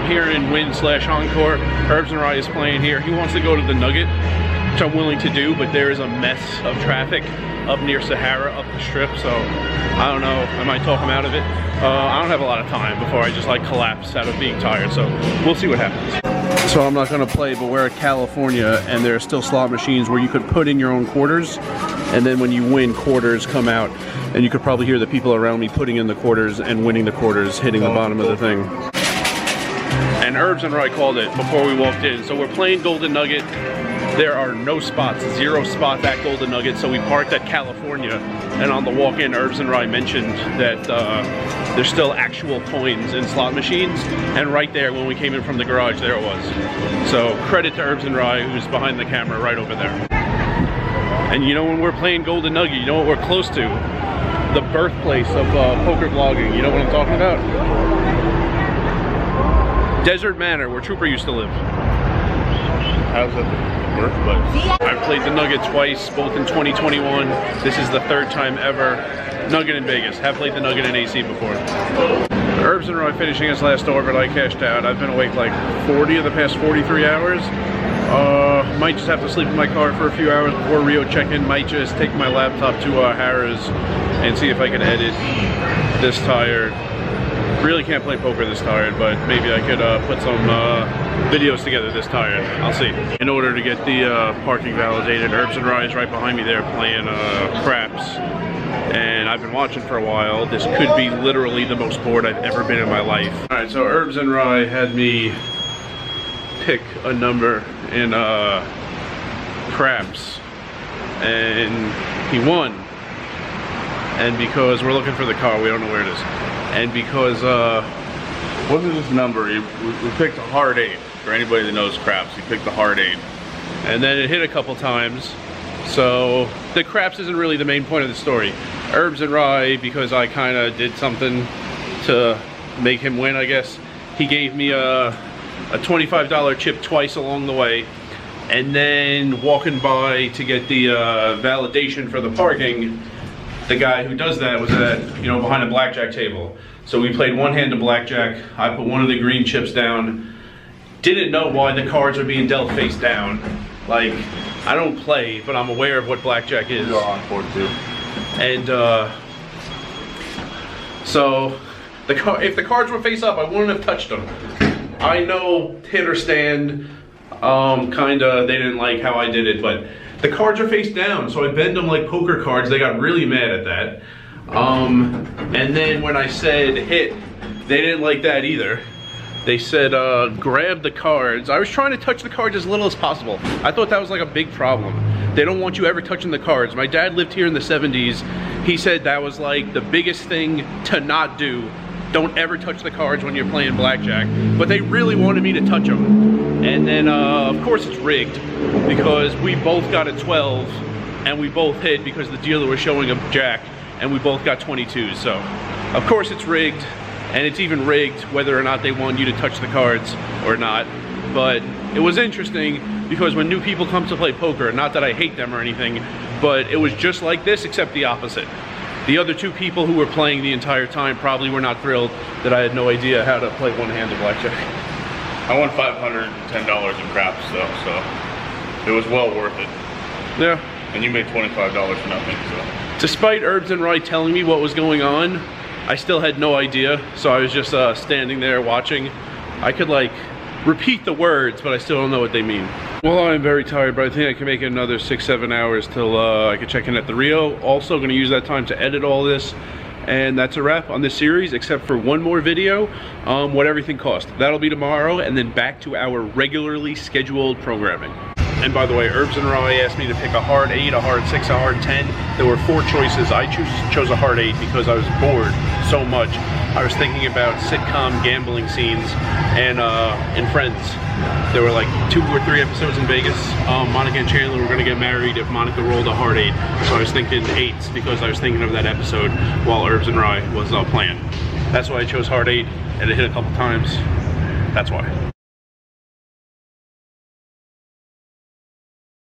I'm here in Wynn/Encore. Herbs and Rye is playing here. He wants to go to the Nugget, which I'm willing to do, but there is a mess of traffic up near Sahara, up the strip, so I don't know, I might talk him out of it. I don't have a lot of time before I just like collapse out of being tired, so we'll see what happens. So I'm not gonna play, but we're at California, and there are still slot machines where you could put in your own quarters, and then when you win, quarters come out, and you could probably hear the people around me putting in the quarters and winning the quarters, hitting the bottom of the thing. And Herbs and Rye called it before we walked in, so we're playing Golden Nugget. There are no spots, 0 spots at Golden Nugget, so we parked at California, and on the walk-in, Herbs and Rye mentioned that there's still actual coins in slot machines, and right there, when we came in from the garage, there it was. So credit to Herbs and Rye, who's behind the camera right over there. And you know, when we're playing Golden Nugget, you know what we're close to? The birthplace of poker vlogging. You know what I'm talking about? Desert Manor, where Trooper used to live. How's that? I've played the Nugget twice, both in 2021. This is the 3rd time ever. Nugget in Vegas. Have played the Nugget in AC before. Herbs and Rye finishing his last orbit. I cashed out. I've been awake like 40 of the past 43 hours. Might just have to sleep in my car for a few hours before Rio check-in. Might just take my laptop to Harrah's and see if I can edit this tired. Really can't play poker this tired, but maybe I could put some videos together this tired. I'll see. In order to get the parking validated, Herbs and Rye is right behind me there playing craps. And I've been watching for a while. This could be literally the most bored I've ever been in my life. All right, so Herbs and Rye had me pick a number in craps, and he won. And because we're looking for the car, we don't know where it is. And because, what is this number? We picked a hard 8. For anybody that knows craps, we picked the hard 8. And then it hit a couple times. So the craps isn't really the main point of the story. Herbs and Rye, because I kind of did something to make him win, I guess, he gave me a $25 chip twice along the way. And then walking by to get the validation for the parking, the guy who does that was behind a blackjack table. So we played one hand of blackjack. I put one of the green chips down. Didn't know why the cards are being dealt face down. Like, I don't play, but I'm aware of what blackjack is. You're on board too. And so if the cards were face up, I wouldn't have touched them. I know hit or stand, kinda, they didn't like how I did it, but the cards are face down, so I bend them like poker cards. They got really mad at that. And then when I said hit, they didn't like that either. They said grab the cards. I was trying to touch the cards as little as possible. I thought that was like a big problem. They don't want you ever touching the cards. My dad lived here in the 70s. He said that was like the biggest thing to not do. Don't ever touch the cards when you're playing blackjack. But they really wanted me to touch them. And then, of course it's rigged, because we both got a 12, and we both hit because the dealer was showing a jack, and we both got 22s. So, of course it's rigged, and it's even rigged whether or not they want you to touch the cards or not. But it was interesting, because when new people come to play poker, not that I hate them or anything, but it was just like this, except the opposite. The other 2 people who were playing the entire time probably were not thrilled that I had no idea how to play one-handed blackjack. I won $510 in craps though, so it was well worth it. Yeah. And you made $25 for nothing, so. Despite Herbs and Rye telling me what was going on, I still had no idea, so I was just standing there watching. I could like repeat the words, but I still don't know what they mean. Well, I'm very tired, but I think I can make it another 6-7 hours till I can check in at the Rio. Also gonna use that time to edit all this. And that's a wrap on this series, except for one more video, what everything cost. That'll be tomorrow, and then back to our regularly scheduled programming. And by the way, Herbs and Rye asked me to pick a hard 8, a hard 6, a hard 10. There were 4 choices. I chose a hard 8 because I was bored so much. I was thinking about sitcom gambling scenes, and in Friends, there were like 2 or 3 episodes in Vegas. Monica and Chandler were gonna get married if Monica rolled a hard 8. So I was thinking 8s because I was thinking of that episode while Herbs and Rye was playing. That's why I chose hard 8, and it hit a couple times. That's why.